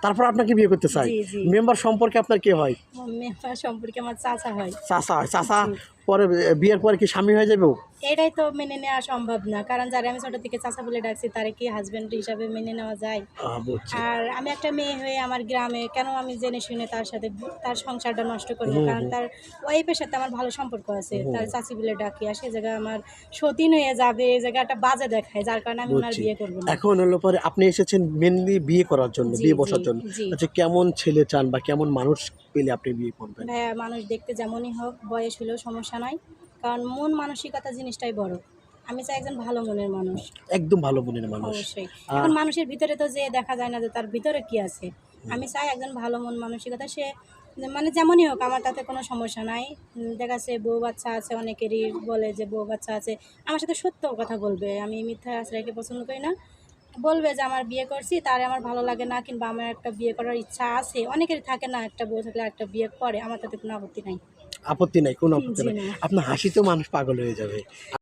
তারপর আপনাকে বিয়ে করতে চাই। জি জি মেম্বার সম্পর্কে আপনার কে হয়? মেম্বার সম্পর্কে আমার চাচা হয়। চাচা হয়। চাচা পরে বিয়ের পরে কি স্বামী হয়ে যাবে ও? এটাই তো মেনে নেওয়া সম্ভব না, কারণ যারা আমি ছোট থেকে চাচা বলে ডাকছি তারে কি হাজবেন্ড হিসাবে মেনে নেওয়া যায়? বুঝছি। আর আমি একটা মেয়ে হয়ে আমার গ্রামে কেন আমি জেনে শুনে তার সাথে তার সংসারটা নষ্ট করবো? হুম কারণ হুম তার ওয়াইফের সাথে আমার ভালো সম্পর্ক আছে, তার হুম, চাচি বলে ডাকি, আর সে জায়গায় আমার সতীন হয়ে যাবে, এই জায়গায় একটা বাজে দেখায়, যার কারণে আমি ওনার বুঝছি। বিয়ে করবো না। এখন হলো পরে আপনি এসেছেন মেনলি বিয়ে করার জন্য, জি বিয়ে জি বসার জন্য। জি আচ্ছা, কেমন ছেলে চান বা কেমন মানুষ পেলে আপনি বিয়ে করবেন? ভাইয়া, মানুষ দেখতে যেমনই হোক, বয়স হলেও সমস্যা নয়, কারণ মন মানসিকতা জিনিসটাই বড়। আমি চাই একজন ভালো মনের মানুষ। একদম ভালো মনের মানুষ। অবশ্যই। আহ এখন মানুষের ভিতরে তো যে দেখা যায় না যে তার ভিতরে কি আছে। আমি চাই একজন ভালো মন মানসিকতা, সে মানে যেমনই হোক আমার তাতে কোনো সমস্যা নাই। দেখা যাচ্ছে বউ বাচ্চা আছে, অনেকেরই বলে যে বউ বাচ্চা আছে। আমার সাথে সত্য কথা বলবে, আমি মিথ্যা আশ্রয়কে পছন্দ করি না। বলবে যে আমার বিয়ে করছি, তারে আমার ভালো লাগে না, কিংবা আমার একটা বিয়ে করার ইচ্ছা আছে। অনেকেরই থাকে না, একটা বউ থাকলে একটা বিয়ে করে, আমার তাতে কোনো আপত্তি নাই। আপত্তি নাই, কোনো আপত্তি জি নাই। না। আপনার হাসিতেও মানুষ পাগল হয়ে যাবে।